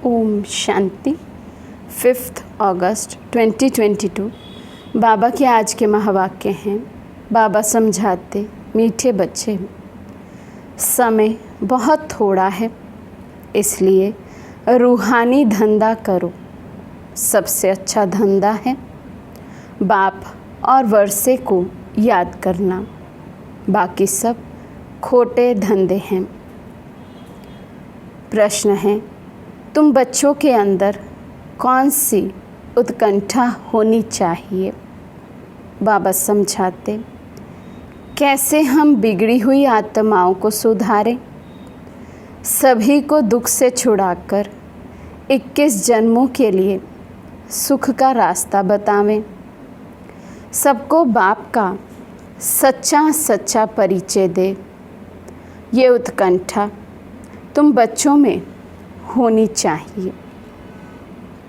ओम शांति। 5 अगस्त 2022 बाबा के आज के महावाक्य हैं। बाबा समझाते, मीठे बच्चे, समय बहुत थोड़ा है, इसलिए रूहानी धंधा करो। सबसे अच्छा धंधा है बाप और वर्षे को याद करना, बाकी सब खोटे धंधे हैं। प्रश्न है, तुम बच्चों के अंदर कौन सी उत्कंठा होनी चाहिए? बाबा समझाते, कैसे हम बिगड़ी हुई आत्माओं को सुधारें, सभी को दुख से छुड़ाकर 21 जन्मों के लिए सुख का रास्ता बतावें, सबको बाप का सच्चा सच्चा परिचय दे। ये उत्कंठा तुम बच्चों में होनी चाहिए।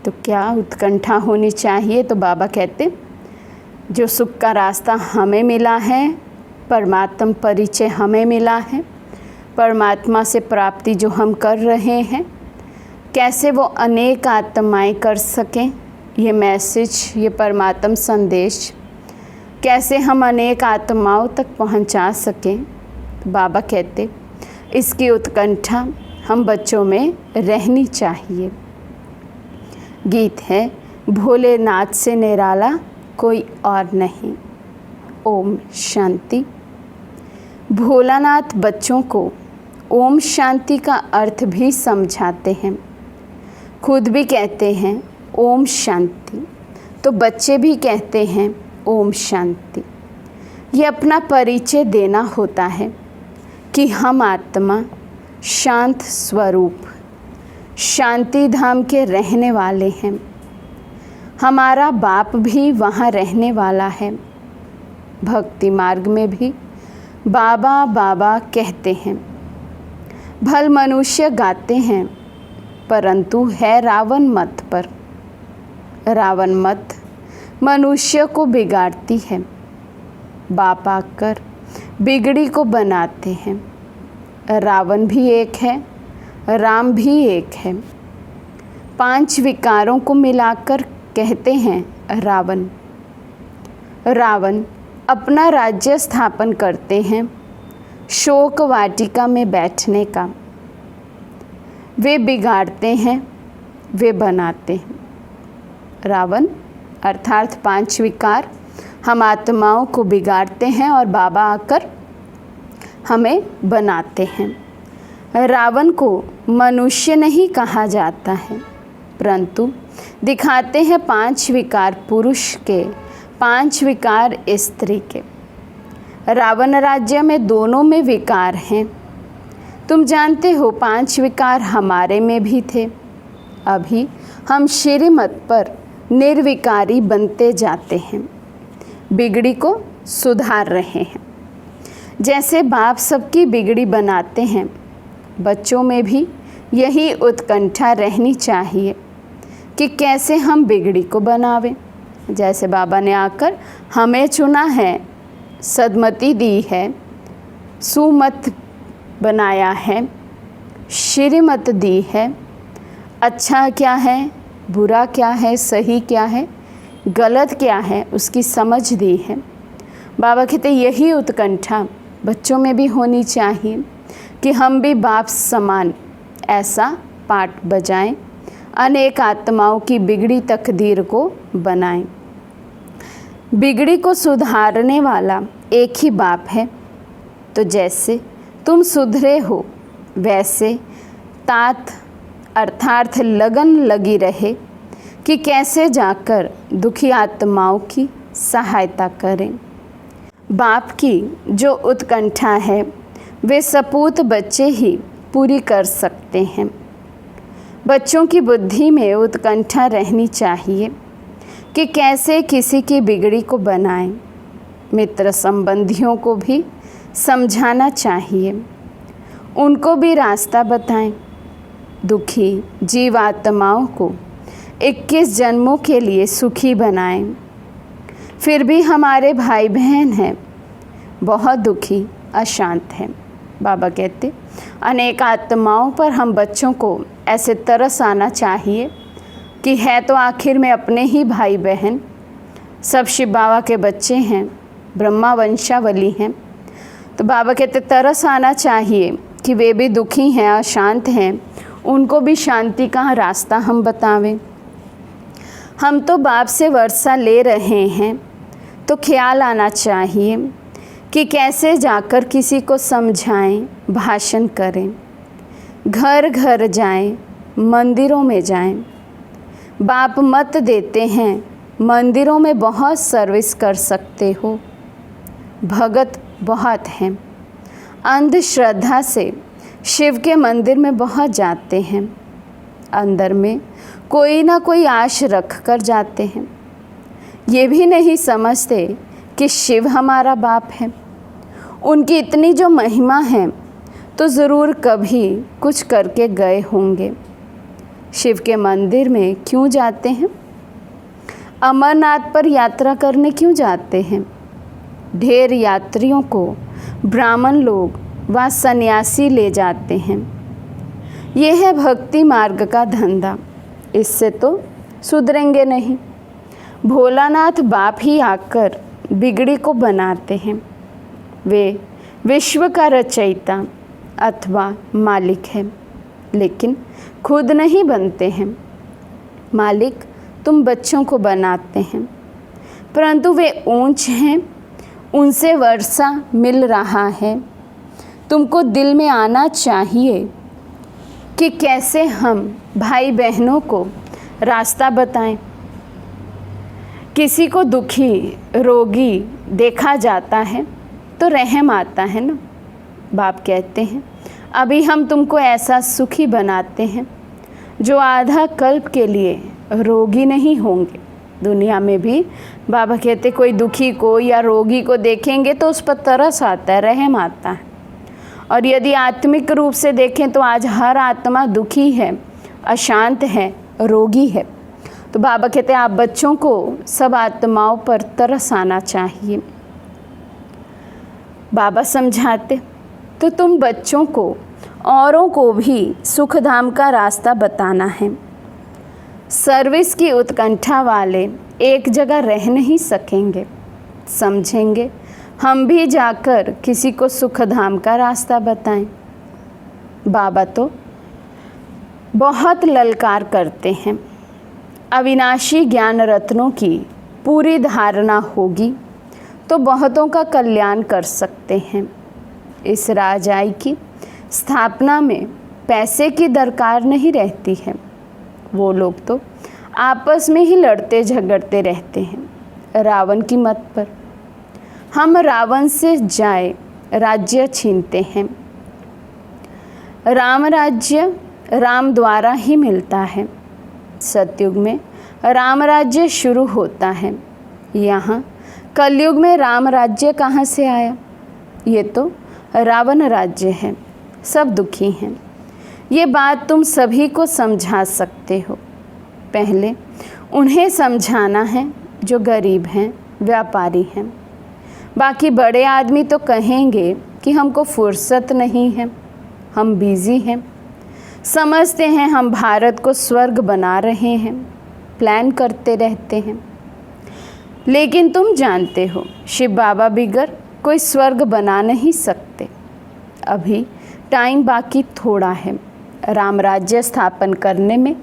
तो क्या उत्कंठा होनी चाहिए? तो बाबा कहते, जो सुख का रास्ता हमें मिला है, परमात्मा परिचय हमें मिला है, परमात्मा से प्राप्ति जो हम कर रहे हैं, कैसे वो अनेक आत्माएं कर सकें। ये मैसेज, ये परमात्मा संदेश कैसे हम अनेक आत्माओं तक पहुंचा सकें। तो बाबा कहते, इसकी उत्कंठा हम बच्चों में रहनी चाहिए। गीत है, भोलेनाथ से निराला कोई और नहीं। ओम शांति। भोलानाथ बच्चों को ओम शांति का अर्थ भी समझाते हैं, खुद भी कहते हैं ओम शांति, तो बच्चे भी कहते हैं ओम शांति। ये अपना परिचय देना होता है कि हम आत्मा शांत स्वरूप शांति धाम के रहने वाले हैं। हमारा बाप भी वहाँ रहने वाला है। भक्ति मार्ग में भी बाबा बाबा कहते हैं। भल मनुष्य गाते हैं, परंतु है रावण मत पर। रावण मत मनुष्य को बिगाड़ती है, बाप आकर बिगड़ी को बनाते हैं। रावण भी एक है, राम भी एक है। 5 विकारों को मिलाकर कहते हैं रावण। रावण अपना राज्य स्थापन करते हैं शोक वाटिका में बैठने का। वे बिगाड़ते हैं, वे बनाते हैं। रावण अर्थात 5 विकार हम आत्माओं को बिगाड़ते हैं और बाबा आकर हमें बनाते हैं। रावण को मनुष्य नहीं कहा जाता है, परंतु दिखाते हैं 5 विकार पुरुष के, 5 विकार स्त्री के। रावण राज्य में दोनों में विकार हैं। तुम जानते हो 5 विकार हमारे में भी थे। अभी हम श्रीमत पर निर्विकारी बनते जाते हैं, बिगड़ी को सुधार रहे हैं। जैसे बाप सबकी बिगड़ी बनाते हैं, बच्चों में भी यही उत्कंठा रहनी चाहिए कि कैसे हम बिगड़ी को बनावें। जैसे बाबा ने आकर हमें चुना है, सद्मति दी है, सुमत बनाया है, श्रीमत दी है। अच्छा क्या है, बुरा क्या है, सही क्या है, गलत क्या है, उसकी समझ दी है। बाबा कहते यही उत्कंठा बच्चों में भी होनी चाहिए कि हम भी बाप समान ऐसा पाठ बजाएं, अनेक आत्माओं की बिगड़ी तकदीर को बनाएं। बिगड़ी को सुधारने वाला एक ही बाप है। तो जैसे तुम सुधरे हो, वैसे तात अर्थात लगन लगी रहे कि कैसे जाकर दुखी आत्माओं की सहायता करें। बाप की जो उत्कंठा है, वे सपूत बच्चे ही पूरी कर सकते हैं। बच्चों की बुद्धि में उत्कंठा रहनी चाहिए कि कैसे किसी की बिगड़ी को बनाएं। मित्र संबंधियों को भी समझाना चाहिए, उनको भी रास्ता बताएं। दुखी जीवात्माओं को 21 जन्मों के लिए सुखी बनाएं। फिर भी हमारे भाई बहन हैं, बहुत दुखी अशांत हैं। बाबा कहते अनेक आत्माओं पर हम बच्चों को ऐसे तरस आना चाहिए कि है तो आखिर में अपने ही भाई बहन, सब शिव बाबा के बच्चे हैं, ब्रह्मा वंशावली हैं। तो बाबा कहते तरस आना चाहिए कि वे भी दुखी हैं, अशांत हैं, उनको भी शांति का रास्ता हम बतावें। हम तो बाप से वर्षा ले रहे हैं, तो ख्याल आना चाहिए कि कैसे जाकर किसी को समझाएं, भाषण करें, घर घर जाएं, मंदिरों में जाएं। बाप मत देते हैं, मंदिरों में बहुत सर्विस कर सकते हो, भगत बहुत हैं, अंधश्रद्धा से शिव के मंदिर में बहुत जाते हैं, अंदर में कोई ना कोई आश रख कर जाते हैं। ये भी नहीं समझते कि शिव हमारा बाप है, उनकी इतनी जो महिमा है तो ज़रूर कभी कुछ करके गए होंगे। शिव के मंदिर में क्यों जाते हैं? अमरनाथ पर यात्रा करने क्यों जाते हैं? ढेर यात्रियों को ब्राह्मण लोग व सन्यासी ले जाते हैं। ये है भक्ति मार्ग का धंधा, इससे तो सुधरेंगे नहीं। भोलानाथ बाप ही आकर बिगड़ी को बनाते हैं। वे विश्व का रचयिता अथवा मालिक है, लेकिन खुद नहीं बनते हैं। मालिक तुम बच्चों को बनाते हैं, परंतु वे ऊंच हैं, उनसे वर्षा मिल रहा है। तुमको दिल में आना चाहिए कि कैसे हम भाई बहनों को रास्ता बताएं। किसी को दुखी रोगी देखा जाता है तो रहम आता है ना। बाप कहते हैं अभी हम तुमको ऐसा सुखी बनाते हैं जो आधा कल्प के लिए रोगी नहीं होंगे। दुनिया में भी बाबा कहते कोई दुखी को या रोगी को देखेंगे तो उस पर तरस आता है, रहम आता है। और यदि आत्मिक रूप से देखें तो आज हर आत्मा दुखी है, अशांत है, रोगी है। तो बाबा कहते हैं आप बच्चों को सब आत्माओं पर तरस आना चाहिए। बाबा समझाते तो तुम बच्चों को औरों को भी सुख धाम का रास्ता बताना है। सर्विस की उत्कंठा वाले एक जगह रह नहीं सकेंगे, समझेंगे। हम भी जाकर किसी को सुख धाम का रास्ता बताएं। बाबा तो बहुत ललकार करते हैं। अविनाशी ज्ञान रत्नों की पूरी धारणा होगी तो बहुतों का कल्याण कर सकते हैं। इस राजाई की स्थापना में पैसे की दरकार नहीं रहती है। वो लोग तो आपस में ही लड़ते झगड़ते रहते हैं रावण की मत पर। हम रावण से जाए राज्य छीनते हैं। राम राज्य राम द्वारा ही मिलता है। सतयुग में राम राज्य शुरू होता है। यहाँ कलयुग में राम राज्य कहाँ से आया? ये तो रावण राज्य है। सब दुखी हैं। ये बात तुम सभी को समझा सकते हो। पहले उन्हें समझाना है जो गरीब हैं, व्यापारी हैं। बाकी बड़े आदमी तो कहेंगे कि हमको फुर्सत नहीं है, हम बिज़ी हैं, समझते हैं हम भारत को स्वर्ग बना रहे हैं, प्लान करते रहते हैं। लेकिन तुम जानते हो शिव बाबा बिगर कोई स्वर्ग बना नहीं सकते। अभी टाइम बाकी थोड़ा है। राम राज्य स्थापन करने में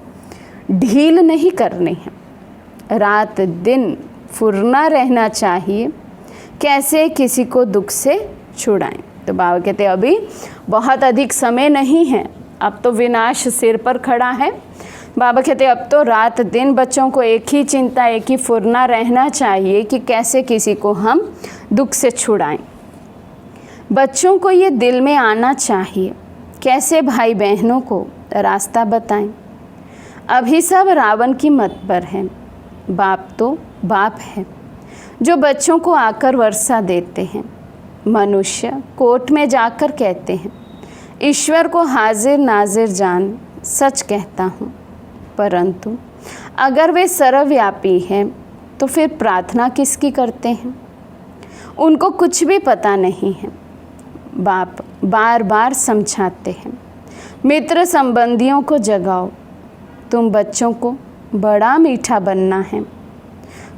ढील नहीं करनी है। रात दिन फुरना रहना चाहिए, कैसे किसी को दुख से छुड़ाएं। तो बाबा कहते अभी बहुत अधिक समय नहीं है, अब तो विनाश सिर पर खड़ा है। बाबा कहते अब तो रात दिन बच्चों को एक ही चिंता, एक ही फुरना रहना चाहिए कि कैसे किसी को हम दुख से छुड़ाएं। बच्चों को ये दिल में आना चाहिए कैसे भाई बहनों को रास्ता बताएं। अभी सब रावण की मत पर हैं। बाप तो बाप है जो बच्चों को आकर वर्षा देते हैं। मनुष्य कोर्ट में जाकर कहते हैं ईश्वर को हाजिर नाजिर जान सच कहता हूँ, परंतु अगर वे सर्वव्यापी हैं तो फिर प्रार्थना किसकी करते हैं? उनको कुछ भी पता नहीं है। बाप बार बार समझाते हैं। मित्र संबंधियों को जगाओ, तुम बच्चों को बड़ा मीठा बनना है।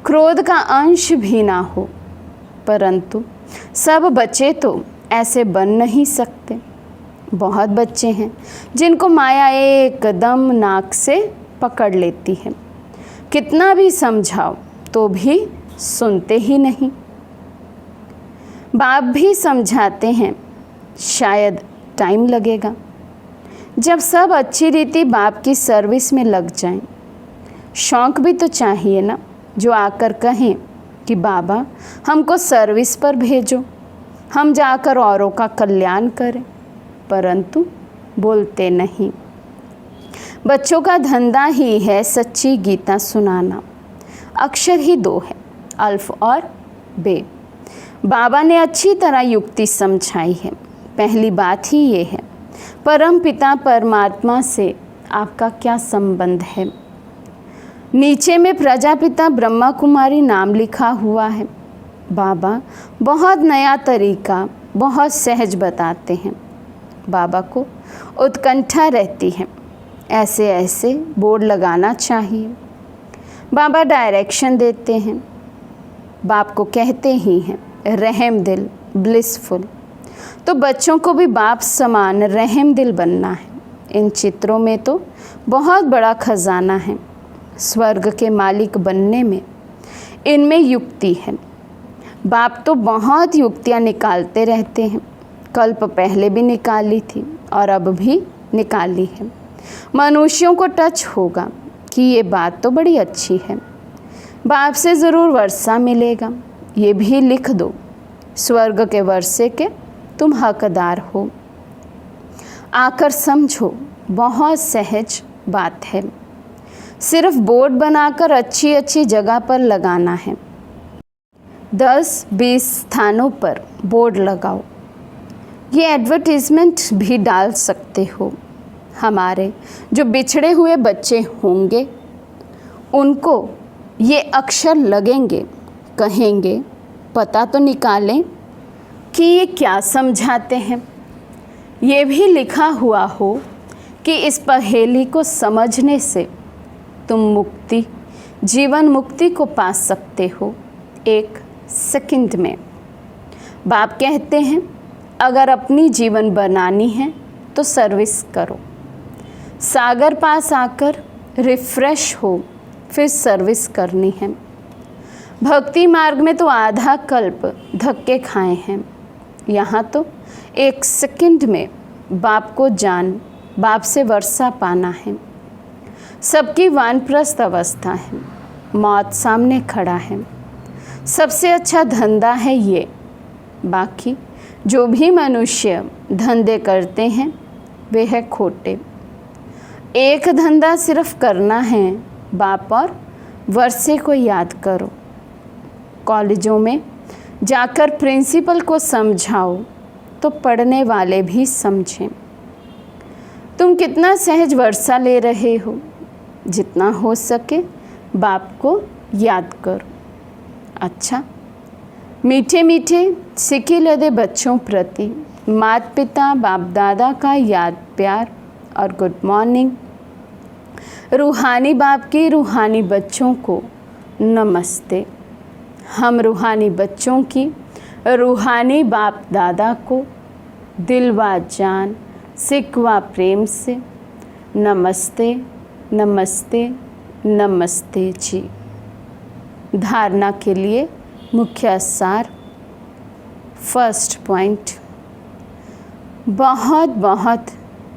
क्रोध का अंश भी ना हो, परंतु सब बच्चे तो ऐसे बन नहीं सकते। बहुत बच्चे हैं जिनको माया एकदम नाक से पकड़ लेती है। कितना भी समझाओ तो भी सुनते ही नहीं। बाप भी समझाते हैं, शायद टाइम लगेगा। जब सब अच्छी रीति बाप की सर्विस में लग जाएं। शौक भी तो चाहिए ना, जो आकर कहें कि बाबा हमको सर्विस पर भेजो, हम जाकर औरों का कल्याण करें, परंतु बोलते नहीं। बच्चों का धंधा ही है सच्ची गीता सुनाना। अक्षर ही दो है, अल्फ और बे। बाबा ने अच्छी तरह युक्ति समझाई है। पहली बात ही ये है, परम पिता परमात्मा से आपका क्या संबंध है। नीचे में प्रजापिता ब्रह्मा कुमारी नाम लिखा हुआ है। बाबा बहुत नया तरीका बहुत सहज बताते हैं। बाबा को उत्कंठा रहती है, ऐसे ऐसे बोर्ड लगाना चाहिए। बाबा डायरेक्शन देते हैं। बाप को कहते ही हैं रहम दिल, ब्लिसफुल। तो बच्चों को भी बाप समान रहम दिल बनना है। इन चित्रों में तो बहुत बड़ा खजाना है। स्वर्ग के मालिक बनने में इनमें युक्ति है। बाप तो बहुत युक्तियाँ निकालते रहते हैं। कल्प पहले भी निकाली थी और अब भी निकाली है। मनुष्यों को टच होगा कि ये बात तो बड़ी अच्छी है। बाप से ज़रूर वर्षा मिलेगा, ये भी लिख दो। स्वर्ग के वर्षे के तुम हकदार हो। आकर समझो, बहुत सहज बात है। सिर्फ बोर्ड बनाकर अच्छी अच्छी जगह पर लगाना है। 10-20 स्थानों पर बोर्ड लगाओ। ये एडवर्टीज़मेंट भी डाल सकते हो। हमारे जो बिछड़े हुए बच्चे होंगे उनको ये अक्षर लगेंगे, कहेंगे पता तो निकालें कि ये क्या समझाते हैं। ये भी लिखा हुआ हो कि इस पहेली को समझने से तुम मुक्ति, जीवन मुक्ति को पा सकते हो 1 सेकंड में। बाप कहते हैं अगर अपनी जीवन बनानी है तो सर्विस करो। सागर पास आकर रिफ्रेश हो, फिर सर्विस करनी है। भक्ति मार्ग में तो आधा कल्प धक्के खाए हैं। यहाँ तो 1 सेकंड में बाप को जान, बाप से वर्षा पाना है। सबकी वानप्रस्थ अवस्था है, मौत सामने खड़ा है। सबसे अच्छा धंधा है ये। बाकी जो भी मनुष्य धंधे करते हैं वे है खोटे। एक धंधा सिर्फ करना है, बाप और वर्षे को याद करो। कॉलेजों में जाकर प्रिंसिपल को समझाओ तो पढ़ने वाले भी समझें। तुम कितना सहज वर्षा ले रहे हो। जितना हो सके बाप को याद करो। अच्छा, मीठे मीठे सिक्के लदे बच्चों प्रति माता पिता बाप दादा का याद प्यार और गुड मॉर्निंग। रूहानी बाप की रूहानी बच्चों को नमस्ते। हम रूहानी बच्चों की रूहानी बाप दादा को दिल व जान सिकवा प्रेम से नमस्ते नमस्ते नमस्ते जी। धारणा के लिए मुख्य सार। फर्स्ट पॉइंट, बहुत बहुत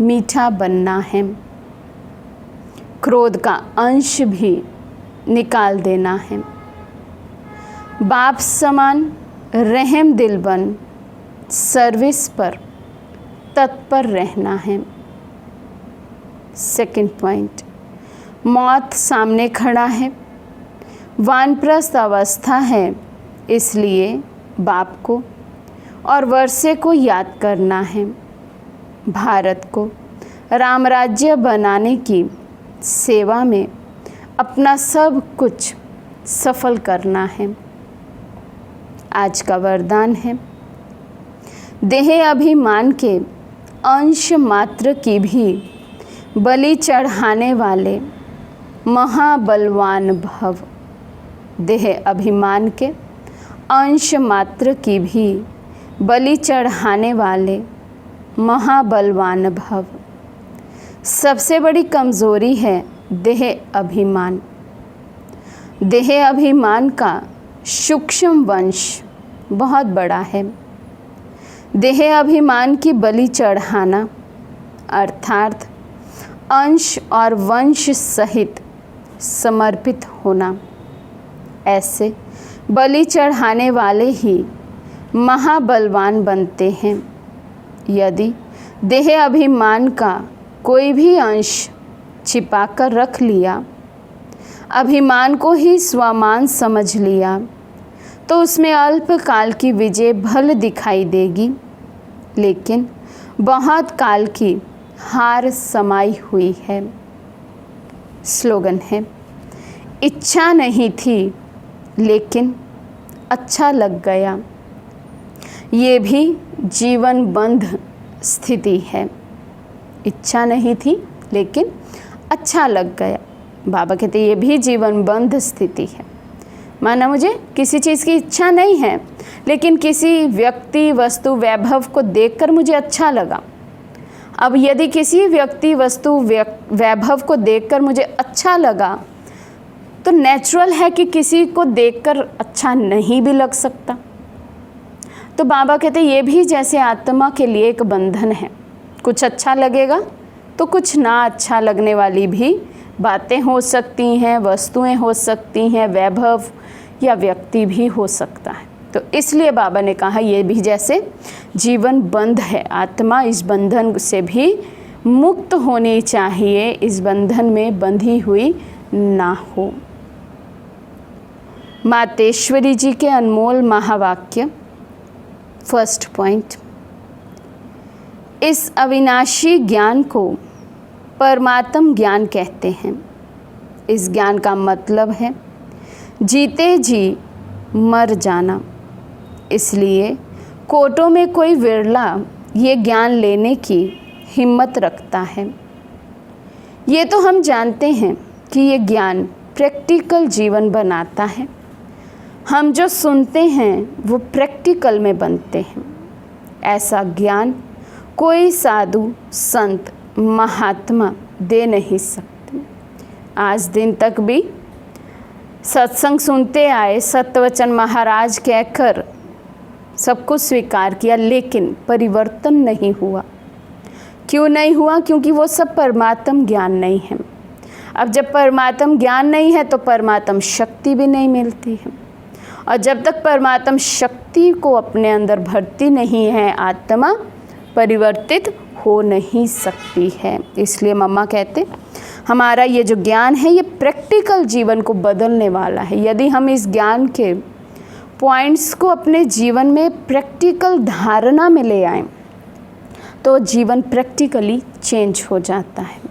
मीठा बनना है। क्रोध का अंश भी निकाल देना है। बाप समान रहम दिल बन सर्विस पर तत्पर रहना है। सेकंड पॉइंट, मौत सामने खड़ा है, वानप्रस्थ अवस्था है, इसलिए बाप को और वर्षे को याद करना है। भारत को राम राज्य बनाने की सेवा में अपना सब कुछ सफल करना है। आज का वरदान है, देह अभिमान के अंश मात्र की भी बलि चढ़ाने वाले महाबलवान भव। देह अभिमान के अंश मात्र की भी बलि चढ़ाने वाले महाबलवान भव। सबसे बड़ी कमज़ोरी है देह अभिमान। देह अभिमान का सूक्ष्म वंश बहुत बड़ा है। देह अभिमान की बलि चढ़ाना अर्थात अंश और वंश सहित समर्पित होना। ऐसे बलि चढ़ाने वाले ही महाबलवान बनते हैं। यदि देह अभिमान का कोई भी अंश छिपाकर रख लिया, अभिमान को ही स्वमान समझ लिया, तो उसमें अल्पकाल की विजय भले दिखाई देगी, लेकिन बहुत काल की हार समाई हुई है। स्लोगन है, इच्छा नहीं थी लेकिन अच्छा लग गया। ये भी जीवन बंध स्थिति है। इच्छा नहीं थी लेकिन अच्छा लग गया। बाबा कहते ये भी जीवन बंध स्थिति है। माना मुझे किसी चीज़ की इच्छा नहीं है, लेकिन किसी व्यक्ति वस्तु वैभव को देखकर मुझे अच्छा लगा। अब यदि किसी व्यक्ति वस्तु वैभव को देखकर मुझे अच्छा लगा, तो नेचुरल है कि किसी को देखकर अच्छा नहीं भी लग सकता। तो बाबा कहते ये भी जैसे आत्मा के लिए एक बंधन है। कुछ अच्छा लगेगा तो कुछ ना अच्छा लगने वाली भी बातें हो सकती हैं, वस्तुएं हो सकती हैं, वैभव या व्यक्ति भी हो सकता है। तो इसलिए बाबा ने कहा ये भी जैसे जीवन बंध है। आत्मा इस बंधन से भी मुक्त होनी चाहिए, इस बंधन में बंधी हुई ना हो। मातेश्वरी जी के अनमोल महावाक्य। फर्स्ट पॉइंट, इस अविनाशी ज्ञान को परमात्म ज्ञान कहते हैं। इस ज्ञान का मतलब है जीते जी मर जाना। इसलिए कोटों में कोई विरला ये ज्ञान लेने की हिम्मत रखता है। ये तो हम जानते हैं कि ये ज्ञान प्रैक्टिकल जीवन बनाता है। हम जो सुनते हैं वो प्रैक्टिकल में बनते हैं। ऐसा ज्ञान कोई साधु संत महात्मा दे नहीं सकते। आज दिन तक भी सत्संग सुनते आए, सत्यवचन महाराज कहकर सब कुछ स्वीकार किया, लेकिन परिवर्तन नहीं हुआ। क्यों नहीं हुआ? क्योंकि वो सब परमात्म ज्ञान नहीं है। अब जब परमात्म ज्ञान नहीं है तो परमात्म शक्ति भी नहीं मिलती है, और जब तक परमात्म शक्ति को अपने अंदर भरती नहीं है, आत्मा परिवर्तित हो नहीं सकती है। इसलिए मम्मा कहते हमारा ये जो ज्ञान है ये प्रैक्टिकल जीवन को बदलने वाला है। यदि हम इस ज्ञान के पॉइंट्स को अपने जीवन में प्रैक्टिकल धारणा में ले आएं, तो जीवन प्रैक्टिकली चेंज हो जाता है।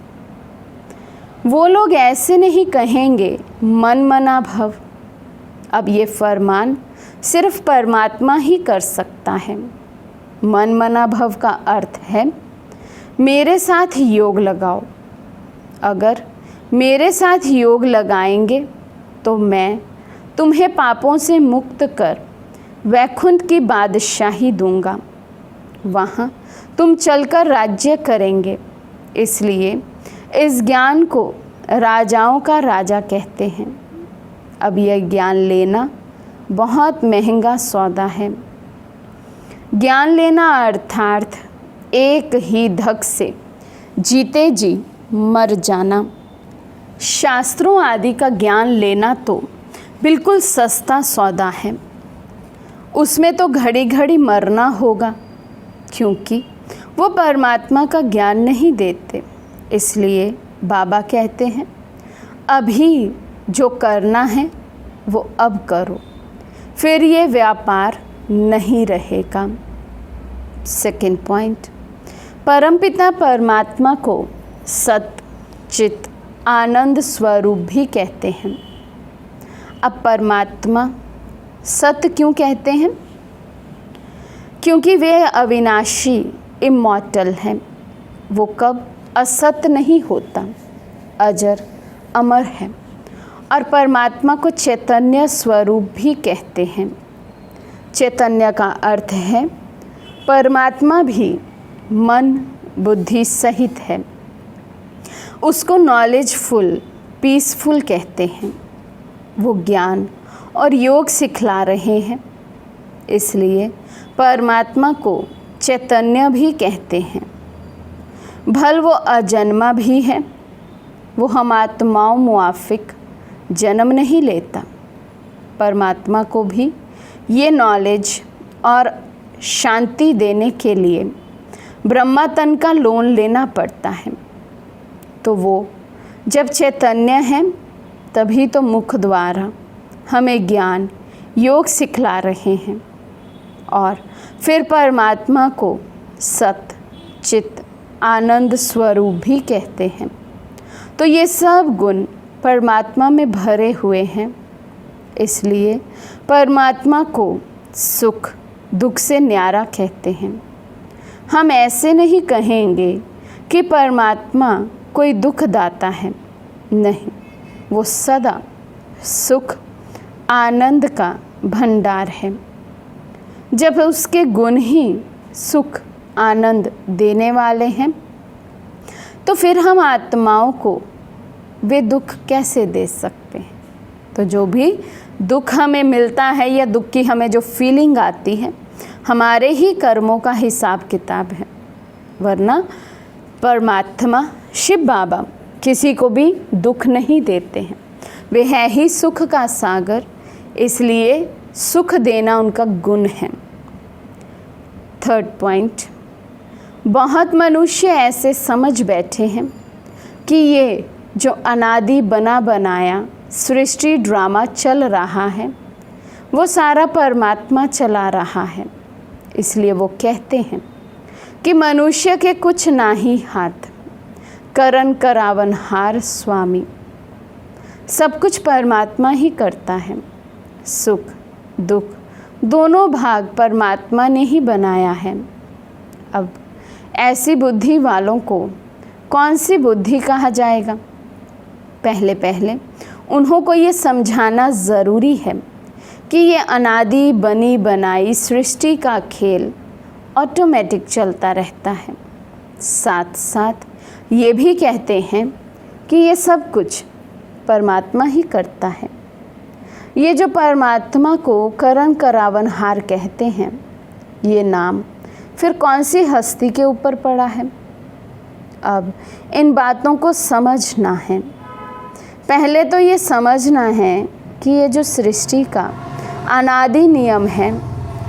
वो लोग ऐसे नहीं कहेंगे मन मना भव। अब ये फरमान सिर्फ परमात्मा ही कर सकता है। मन मना भव का अर्थ है मेरे साथ योग लगाओ। अगर मेरे साथ योग लगाएंगे तो मैं तुम्हें पापों से मुक्त कर वैकुंठ की बादशाही दूंगा। वहाँ तुम चलकर राज्य करेंगे। इसलिए इस ज्ञान को राजाओं का राजा कहते हैं। अब यह ज्ञान लेना बहुत महंगा सौदा है। ज्ञान लेना अर्थात एक ही धक से जीते जी मर जाना। शास्त्रों आदि का ज्ञान लेना तो बिल्कुल सस्ता सौदा है। उसमें तो घड़ी घड़ी मरना होगा, क्योंकि वो परमात्मा का ज्ञान नहीं देते। इसलिए बाबा कहते हैं अभी जो करना है वो अब करो, फिर ये व्यापार नहीं रहेगा। सेकंड पॉइंट, परमपिता परमात्मा को सत चित आनंद स्वरूप भी कहते हैं। अब परमात्मा सत्य क्यों कहते हैं? क्योंकि वे अविनाशी इमॉर्टल हैं। वो कब असत नहीं होता, अजर अमर है। और परमात्मा को चैतन्य स्वरूप भी कहते हैं। चैतन्य का अर्थ है परमात्मा भी मन बुद्धि सहित है। उसको नॉलेजफुल पीसफुल कहते हैं। वो ज्ञान और योग सिखला रहे हैं, इसलिए परमात्मा को चैतन्य भी कहते हैं। भल वो अजन्मा भी है। वो हम आत्माओं मुआफिक जन्म नहीं लेता। परमात्मा को भी ये नॉलेज और शांति देने के लिए ब्रह्मा तन का लोन लेना पड़ता है। तो वो जब चैतन्य है तभी तो मुख द्वारा हमें ज्ञान योग सिखला रहे हैं। और फिर परमात्मा को सत चित आनंद स्वरूप भी कहते हैं। तो ये सब गुण परमात्मा में भरे हुए हैं, इसलिए परमात्मा को सुख दुख से न्यारा कहते हैं। हम ऐसे नहीं कहेंगे कि परमात्मा कोई दुख दाता है, नहीं, वो सदा सुख आनंद का भंडार है। जब उसके गुण ही सुख आनंद देने वाले हैं, तो फिर हम आत्माओं को वे दुख कैसे दे सकते हैं। तो जो भी दुख हमें मिलता है या दुख की हमें जो फीलिंग आती है, हमारे ही कर्मों का हिसाब किताब है। वरना परमात्मा शिव बाबा किसी को भी दुख नहीं देते हैं। वे है ही सुख का सागर, इसलिए सुख देना उनका गुण है। थर्ड पॉइंट, बहुत मनुष्य ऐसे समझ बैठे हैं कि ये जो अनादि बना बनाया सृष्टि ड्रामा चल रहा है, वो सारा परमात्मा चला रहा है। इसलिए वो कहते हैं कि मनुष्य के कुछ ना ही हाथ, करन करावन हार स्वामी। सब कुछ परमात्मा ही करता है। सुख दुख दोनों भाग परमात्मा ने ही बनाया है। अब ऐसी बुद्धि वालों को कौन सी बुद्धि कहा जाएगा? पहले पहले उन्हों को ये समझाना ज़रूरी है कि ये अनादि बनी बनाई सृष्टि का खेल ऑटोमेटिक चलता रहता है। साथ साथ ये भी कहते हैं कि ये सब कुछ परमात्मा ही करता है। ये जो परमात्मा को करन करावन हार कहते हैं, ये नाम फिर कौन सी हस्ती के ऊपर पड़ा है? अब इन बातों को समझना है। पहले तो ये समझना है कि ये जो सृष्टि का अनादि नियम है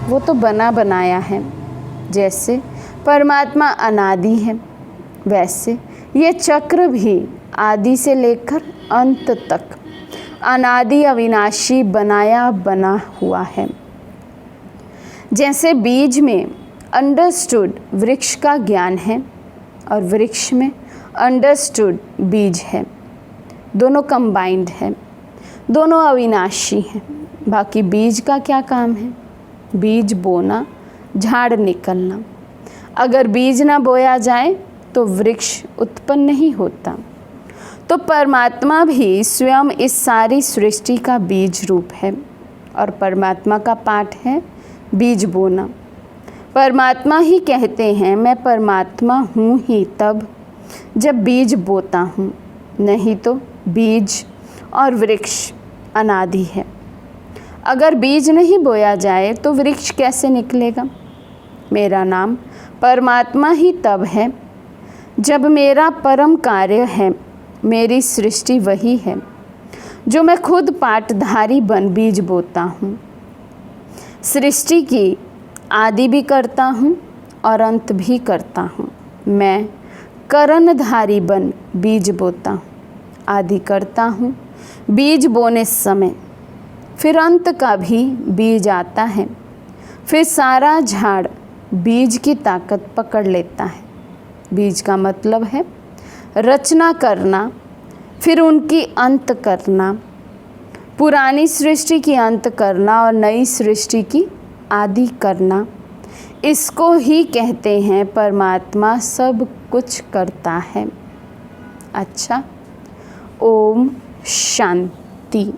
वो तो बना बनाया है। जैसे परमात्मा अनादि है, वैसे ये चक्र भी आदि से लेकर अंत तक अनादि अविनाशी बनाया बना हुआ है। जैसे बीज में अंडरस्टूड वृक्ष का ज्ञान है और वृक्ष में अंडरस्टूड बीज है, दोनों कंबाइंड है, दोनों अविनाशी हैं। बाकी बीज का क्या काम है? बीज बोना, झाड़ निकलना। अगर बीज ना बोया जाए तो वृक्ष उत्पन्न नहीं होता। तो परमात्मा भी स्वयं इस सारी सृष्टि का बीज रूप है और परमात्मा का पाठ है बीज बोना। परमात्मा ही कहते हैं मैं परमात्मा हूँ ही तब जब बीज बोता हूँ, नहीं तो बीज और वृक्ष अनादि है। अगर बीज नहीं बोया जाए तो वृक्ष कैसे निकलेगा? मेरा नाम परमात्मा ही तब है जब मेरा परम कार्य है, मेरी सृष्टि वही है जो मैं खुद पाटधारी बन बीज बोता हूँ। सृष्टि की आदि भी करता हूँ और अंत भी करता हूँ। मैं करनधारी बन बीज बोता हूँ, आदि करता हूँ बीज बोने समय, फिर अंत का भी बीज आता है, फिर सारा झाड़ बीज की ताकत पकड़ लेता है। बीज का मतलब है रचना करना, फिर उनकी अंत करना, पुरानी सृष्टि की अंत करना और नई सृष्टि की आदि करना। इसको ही कहते हैं परमात्मा सब कुछ करता है। अच्छा, ओम शांति।